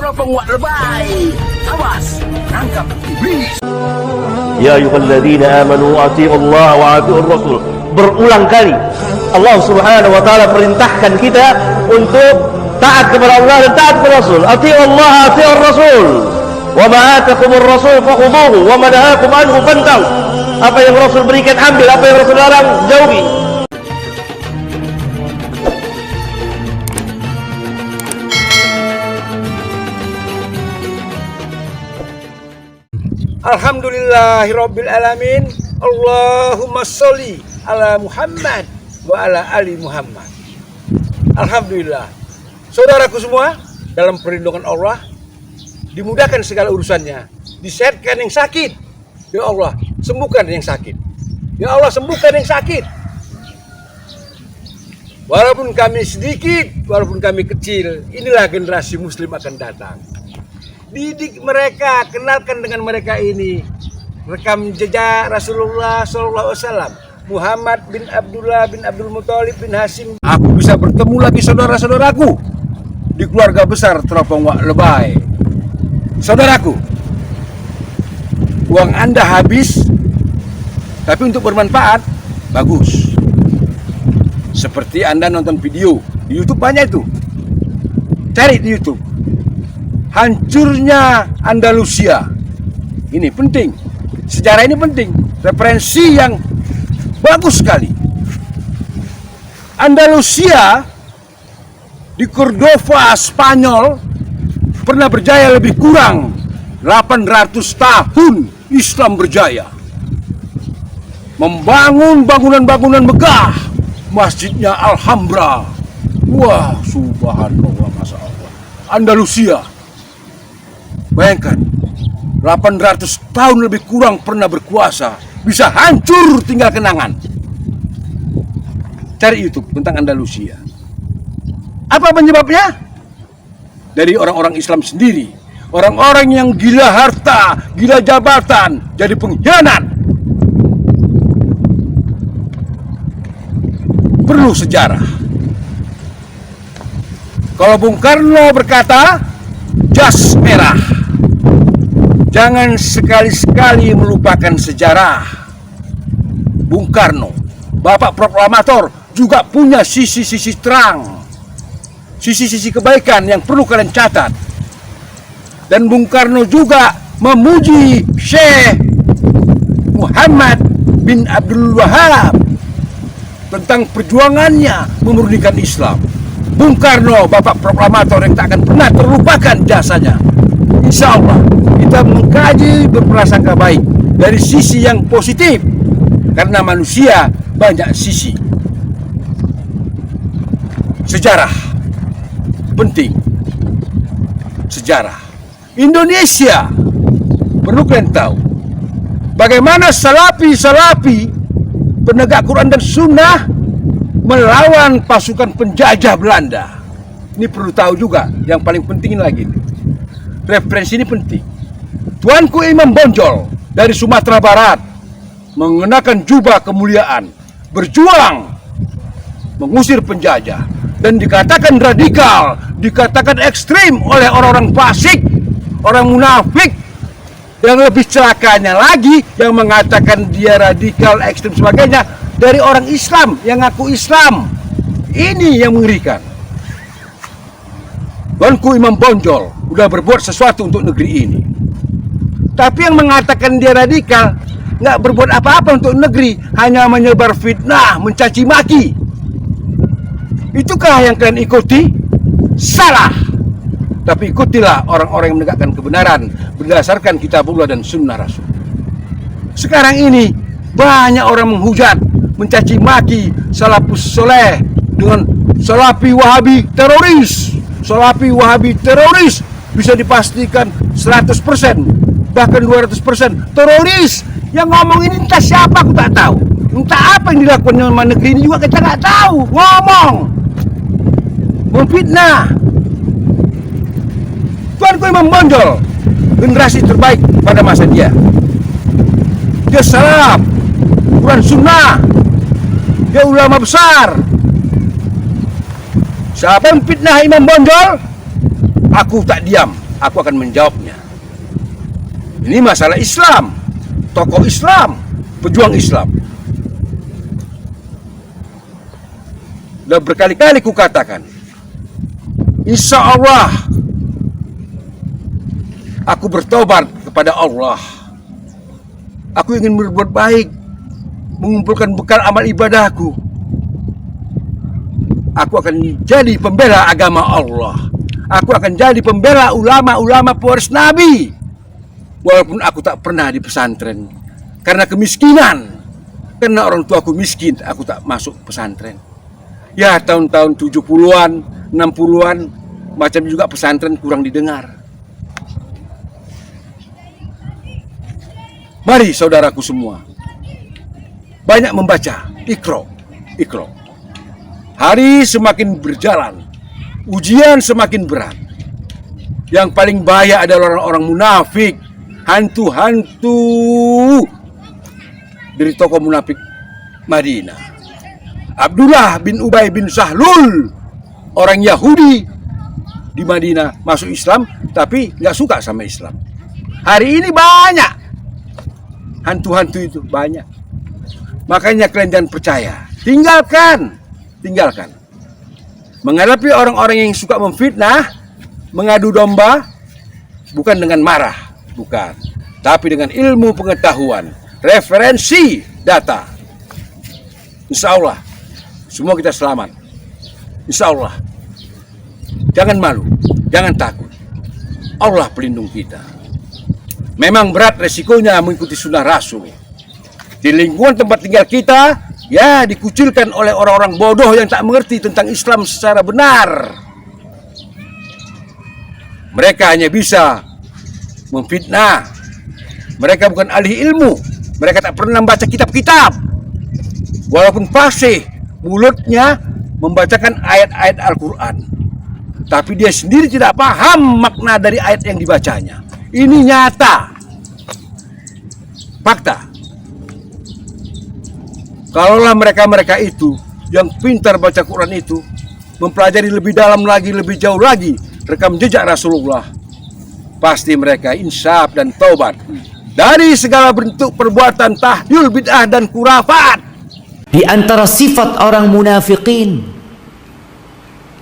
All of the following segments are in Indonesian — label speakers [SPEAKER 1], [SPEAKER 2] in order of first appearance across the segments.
[SPEAKER 1] teropong wak lebay. Awas, tangkap iblis.
[SPEAKER 2] Ya ayyuhalladzina amanu atii'u Allah wa atii'ur rasul. Berulang kali Allah Subhanahu wa taala perintahkan kita untuk taat kepada Allah dan taat kepada Rasul. Atii'u Allah, atii'ur rasul. Wa ma atakumur rasul fakhudhuhu wa ma nahakum anhu fantahu. Apa yang Rasul berikan ambil, apa yang Rasul larang jauhi.
[SPEAKER 3] Alhamdulillahirabbil alamin. Allahumma sholli ala Muhammad wa ala ali Muhammad. Alhamdulillah. Saudaraku semua, dalam perlindungan Allah dimudahkan segala urusannya, disehatkan yang sakit. Ya Allah, sembuhkan yang sakit. Ya Allah, sembuhkan yang sakit. Walaupun kami sedikit, walaupun kami kecil, inilah generasi muslim akan datang. Didik mereka, kenalkan dengan mereka ini. Rekam jejak Rasulullah SAW, Muhammad bin Abdullah bin Abdul Muthalib bin Hashim. Aku bisa bertemu lagi saudara-saudaraku di keluarga besar Teropong Wak Lebay. Saudaraku, uang Anda habis, tapi untuk bermanfaat, bagus. Seperti Anda nonton video di YouTube, banyak itu. Cari di YouTube. Hancurnya Andalusia. Ini penting. Sejarah ini penting. Referensi yang bagus sekali. Andalusia di Cordova, Spanyol, pernah berjaya lebih kurang 800 tahun. Islam berjaya membangun bangunan-bangunan megah. Masjidnya Alhambra. Wah, subhanallah, masya Allah. Andalusia, bayangkan, 800 tahun lebih kurang pernah berkuasa, bisa hancur tinggal kenangan. Cari YouTube tentang Andalusia. Apa penyebabnya? Dari orang-orang Islam sendiri. Orang-orang yang gila harta, gila jabatan, jadi pengkhianat. Perlu sejarah. Kalau Bung Karno berkata, jas merah. Jangan sekali-sekali melupakan sejarah. Bung Karno, Bapak Proklamator, juga punya sisi-sisi terang, sisi-sisi kebaikan yang perlu kalian catat. Dan Bung Karno juga memuji Syekh Muhammad bin Abdul Wahab tentang perjuangannya memurnikan Islam. Bung Karno, Bapak Proklamator yang tak akan pernah terlupakan jasanya. Insya Allah kita mengkaji berprasangka baik dari sisi yang positif, karena manusia banyak sisi. Sejarah penting. Sejarah Indonesia perlu kalian tahu bagaimana salafi penegak Quran dan Sunnah melawan pasukan penjajah Belanda. Ini perlu tahu juga. Yang paling penting lagi, referensi ini penting. Tuanku Imam Bonjol dari Sumatera Barat mengenakan jubah kemuliaan, berjuang mengusir penjajah, dan dikatakan radikal, dikatakan ekstrim oleh orang-orang fasik, orang munafik. Yang lebih celakanya lagi, yang mengatakan dia radikal, ekstrim sebagainya, dari orang Islam yang ngaku Islam. Ini yang mengerikan. Tuanku Imam Bonjol udah berbuat sesuatu untuk negeri ini, tapi yang mengatakan dia radikal nggak berbuat apa-apa untuk negeri, hanya menyebar fitnah, mencaci maki. Itukah yang kalian ikuti? Salah. Tapi ikutilah orang-orang yang menegakkan kebenaran berdasarkan kitabullah dan sunnah Rasul. Sekarang ini banyak orang menghujat, mencaci maki salafus soleh dengan salafi wahabi teroris. Salafi wahabi teroris bisa dipastikan 100%, bahkan 200% teroris. Yang ngomong ini entah siapa, aku tak tahu. Entah apa yang dilakukan sama negeri ini juga kita nggak tahu. Ngomong, memfitnah. Tuanku Imam Bonjol, generasi terbaik pada masa dia. Dia salaf, Quran Sunnah, dia ulama besar. Siapa yang fitnah Imam Bonjol, aku tak diam. aku akan menjawabnya. Ini masalah Islam, tokoh Islam, pejuang Islam. Dan berkali-kali kukatakan, insya Allah aku bertobat kepada Allah. Aku ingin berbuat baik, mengumpulkan bekal amal ibadahku. Aku akan jadi pembela agama Allah. Aku akan jadi pembela ulama-ulama pewaris Nabi. Walaupun aku tak pernah di pesantren. Karena kemiskinan. Karena orang tuaku miskin, aku tak masuk pesantren. Ya, tahun-tahun 70-an, 60-an, macam juga pesantren kurang didengar. Mari saudaraku semua, banyak membaca, Iqra. Hari semakin berjalan, ujian semakin berat. Yang paling bahaya adalah orang-orang munafik, hantu-hantu dari tokoh munafik Madinah. Abdullah bin Ubay bin Sahlul, orang Yahudi di Madinah, masuk Islam tapi nggak suka sama Islam. Hari ini banyak hantu-hantu itu, banyak. Makanya kalian jangan percaya, tinggalkan. Menghadapi orang-orang yang suka memfitnah, mengadu domba, bukan dengan marah, bukan, tapi dengan ilmu pengetahuan, referensi, data. Insya Allah semua kita selamat. Insya Allah. Jangan malu, jangan takut. Allah pelindung kita. Memang berat resikonya mengikuti sunnah Rasul. Di lingkungan tempat tinggal kita, ya, dikucilkan oleh orang-orang bodoh yang tak mengerti tentang Islam secara benar. Mereka hanya bisa memfitnah. Mereka bukan ahli ilmu. Mereka tak pernah membaca kitab-kitab. Walaupun fasih, mulutnya membacakan ayat-ayat Al-Quran, tapi dia sendiri tidak paham makna dari ayat yang dibacanya. Ini nyata, fakta. Kalaulah mereka-mereka itu yang pintar baca Quran itu mempelajari lebih dalam lagi, lebih jauh lagi rekam jejak Rasulullah, pasti mereka insaf dan taubat dari segala bentuk perbuatan tahyul, bid'ah dan khurafat.
[SPEAKER 4] Di antara sifat orang munafikin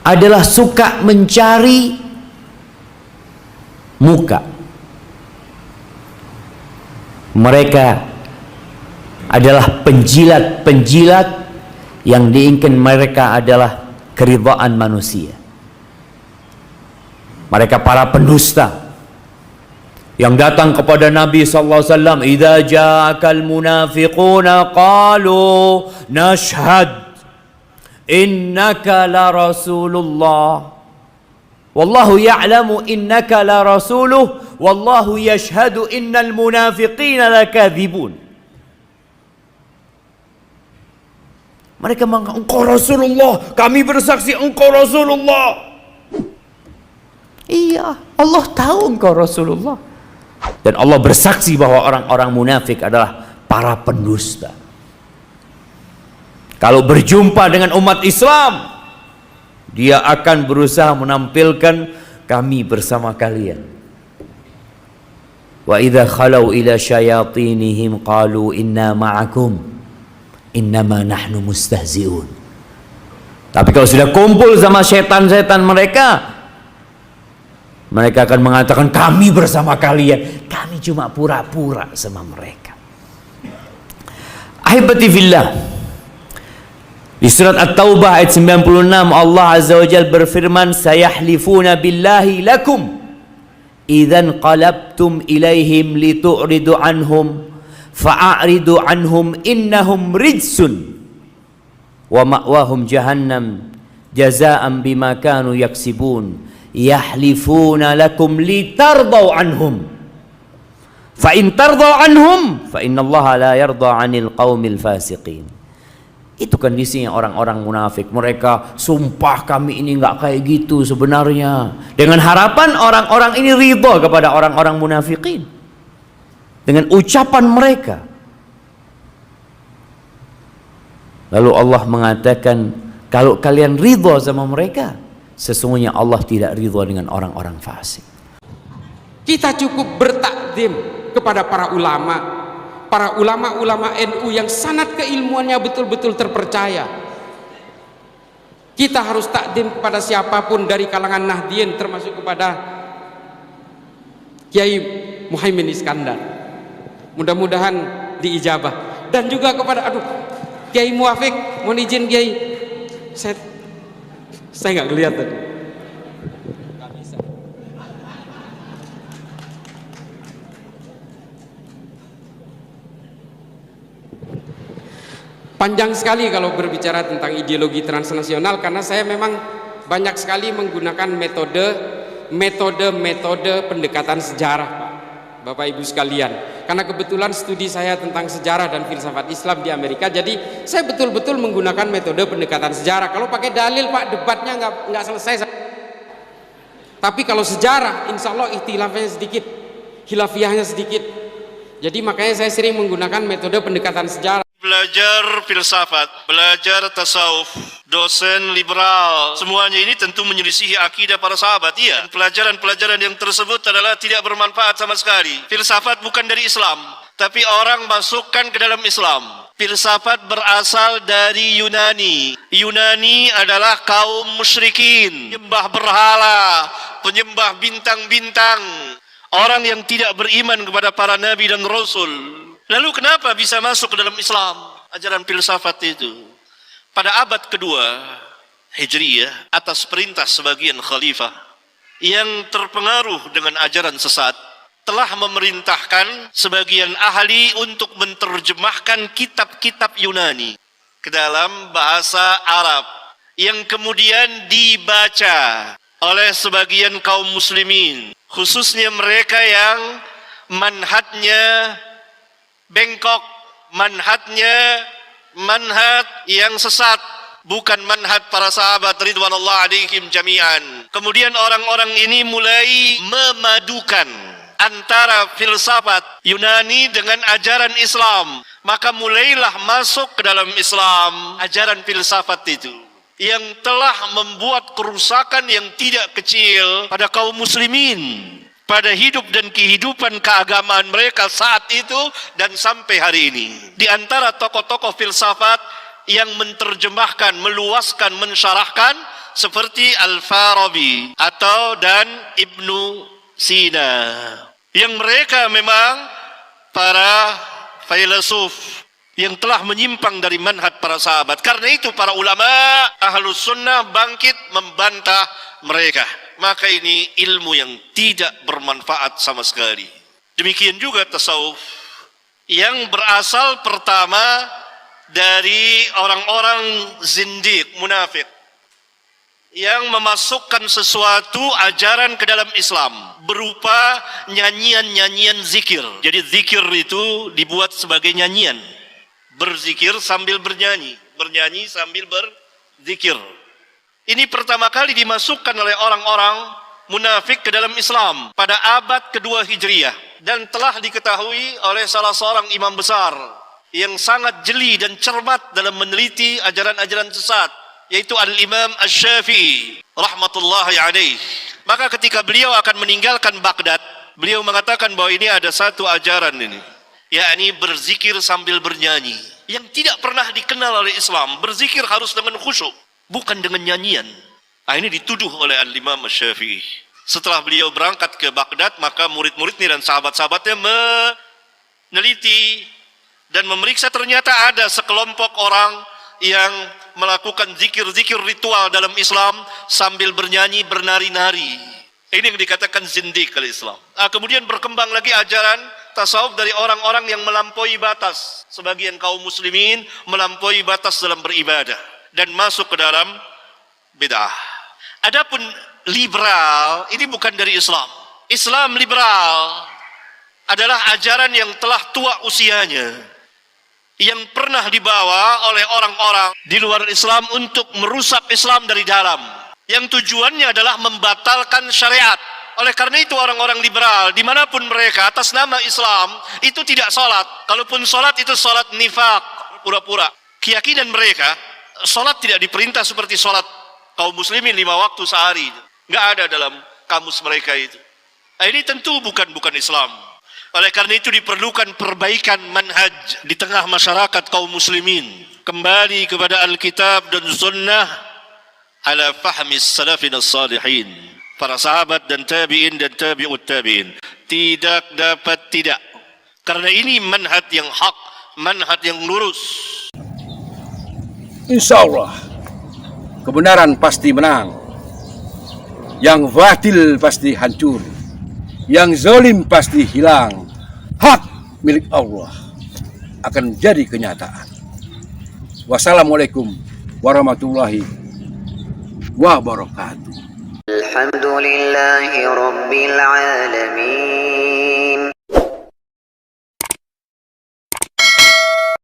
[SPEAKER 4] adalah suka mencari muka. Mereka adalah penjilat-penjilat yang diinginkan mereka adalah keridhaan manusia. Mereka para pendusta yang datang kepada Nabi sallallahu alaihi wasallam, "Idza ja'akal munafiquna qalu nashhad innaka la rasulullah wallahu ya'lamu innaka la rasuluh wallahu yashhadu innal munafiqina lakadzibun." Mereka mengatakan, "Engkau Rasulullah, kami bersaksi engkau Rasulullah." Iya, Allah tahu engkau Rasulullah. Dan Allah bersaksi bahwa orang-orang munafik adalah para pendusta. Kalau berjumpa dengan umat Islam, dia akan berusaha menampilkan kami bersama kalian. Wa idza khalau ila syayatinihim qalu inna ma'akum innama nahnu mustahzi'un. Tapi kalau sudah kumpul sama setan-setan mereka, mereka akan mengatakan kami bersama kalian. Kami cuma pura-pura sama mereka. Ahibati fillah, di surat At-Taubah ayat 96 Allah Azza wa Jalla berfirman, sayahlifuna billahi lakum idzan qalabtum ilaihim litu'ridu anhum fa'aridu anhum innahum rijsun wa ma'wahum jahannam jazaa'an bima kanu yaksibun yahlifuna lakum litardau anhum fa in tardau anhum fa innallaha la yarda 'anil qaumil fasiqin. Itu kondisinya orang-orang munafik. Mereka sumpah kami ini enggak kayak gitu sebenarnya, dengan harapan orang-orang ini ridha kepada orang-orang munafikin dengan ucapan mereka. Lalu Allah mengatakan, kalau kalian ridha sama mereka, sesungguhnya Allah tidak ridha dengan orang-orang fasik.
[SPEAKER 5] Kita cukup bertakdim kepada para ulama NU yang sanad keilmuannya betul-betul terpercaya. Kita harus takdim kepada siapapun dari kalangan Nahdien, termasuk kepada Kiai Muhaimin Iskandar. Mudah-mudahan diijabah. Dan juga kepada Kiai Muafik, mohon izin Kiai, saya nggak kelihatan. Panjang sekali kalau berbicara tentang ideologi transnasional, karena saya memang banyak sekali menggunakan metode pendekatan sejarah, Pak, Bapak Ibu sekalian. Karena kebetulan studi saya tentang sejarah dan filsafat Islam di Amerika, jadi saya betul-betul menggunakan metode pendekatan sejarah. Kalau pakai dalil, Pak, debatnya nggak selesai. Tapi kalau sejarah, insya Allah ikhtilafnya sedikit, khilafiyahnya sedikit. Jadi makanya saya sering menggunakan metode pendekatan sejarah.
[SPEAKER 2] Belajar filsafat, belajar tasawuf, dosen liberal, semuanya ini tentu menyelisihi akidah para sahabat. Iya, pelajaran-pelajaran yang tersebut adalah tidak bermanfaat sama sekali. Filsafat bukan dari Islam, tapi orang masukkan ke dalam Islam. Filsafat berasal dari Yunani. Yunani adalah kaum musyrikin, penyembah berhala, penyembah bintang-bintang, orang yang tidak beriman kepada para nabi dan rasul. Lalu kenapa bisa masuk ke dalam Islam ajaran filsafat itu? Pada abad kedua Hijriyah, atas perintah sebagian khalifah yang terpengaruh dengan ajaran sesat, telah memerintahkan sebagian ahli untuk menerjemahkan kitab-kitab Yunani ke dalam bahasa Arab, yang kemudian dibaca oleh sebagian kaum muslimin, khususnya mereka yang manhajnya bengkok, manhajnya manhaj yang sesat, bukan manhaj para sahabat ridwanullah alaihim jami'an. Kemudian orang-orang ini mulai memadukan antara filsafat Yunani dengan ajaran Islam, maka mulailah masuk ke dalam Islam ajaran filsafat itu, yang telah membuat kerusakan yang tidak kecil pada kaum muslimin, pada hidup dan kehidupan keagamaan mereka saat itu dan sampai hari ini. Di antara tokoh-tokoh filsafat yang menerjemahkan, meluaskan, mensyarahkan seperti Al-Farabi dan Ibnu Sina, yang mereka memang para filsuf yang telah menyimpang dari manhaj para sahabat. Karena itu para ulama Ahlus Sunnah bangkit membantah mereka. Maka ini ilmu yang tidak bermanfaat sama sekali. Demikian juga tasawuf yang berasal pertama dari orang-orang zindiq, munafik, yang memasukkan sesuatu ajaran ke dalam Islam berupa nyanyian-nyanyian zikir. Jadi zikir itu dibuat sebagai nyanyian, berzikir sambil bernyanyi, bernyanyi sambil berzikir. Ini pertama kali dimasukkan oleh orang-orang munafik ke dalam Islam pada abad kedua Hijriyah, dan telah diketahui oleh salah seorang imam besar yang sangat jeli dan cermat dalam meneliti ajaran-ajaran sesat, yaitu Al-Imam Asy-Syafi'i rahmatullahi alaih. Maka ketika beliau akan meninggalkan Baghdad, beliau mengatakan bahwa ini ada satu ajaran ini, yakni berzikir sambil bernyanyi, yang tidak pernah dikenal oleh Islam. Berzikir harus dengan khusyuk, bukan dengan nyanyian. Nah, ini dituduh oleh Al-Imam Asy-Syafi'i. Setelah beliau berangkat ke Baghdad, maka murid-muridnya dan sahabat-sahabatnya meneliti dan memeriksa, ternyata ada sekelompok orang yang melakukan zikir-zikir ritual dalam Islam sambil bernyanyi, bernari-nari. Ini yang dikatakan zindiq oleh Islam. Nah, kemudian berkembang lagi ajaran tasawuf dari orang-orang yang melampaui batas. Sebagian kaum muslimin melampaui batas dalam beribadah dan masuk ke dalam bid'ah. Adapun liberal, ini bukan dari Islam. Islam liberal adalah ajaran yang telah tua usianya, yang pernah dibawa oleh orang-orang di luar Islam untuk merusak Islam dari dalam, yang tujuannya adalah membatalkan syariat. Oleh karena itu orang-orang liberal dimanapun mereka atas nama Islam itu tidak sholat. Kalaupun sholat itu sholat nifaq, pura-pura. Keyakinan mereka, sholat tidak diperintah seperti sholat kaum muslimin 5 waktu sehari. Nggak ada dalam kamus mereka itu.
[SPEAKER 6] Ini tentu bukan Islam. Oleh karena itu diperlukan perbaikan manhaj di tengah masyarakat kaum muslimin. Kembali kepada Alkitab dan Sunnah ala fahmi salafin as-salihin. Para sahabat dan tabi'in dan tabi'ut tabi'in. Tidak dapat tidak. Karena ini manhaj yang hak, manhaj yang lurus.
[SPEAKER 3] Insya Allah kebenaran pasti menang. Yang batil pasti hancur. Yang zalim pasti hilang. Hak milik Allah akan menjadi kenyataan. Wassalamualaikum warahmatullahi wabarakatuh.
[SPEAKER 7] Alhamdulillahi Rabbil Alamin.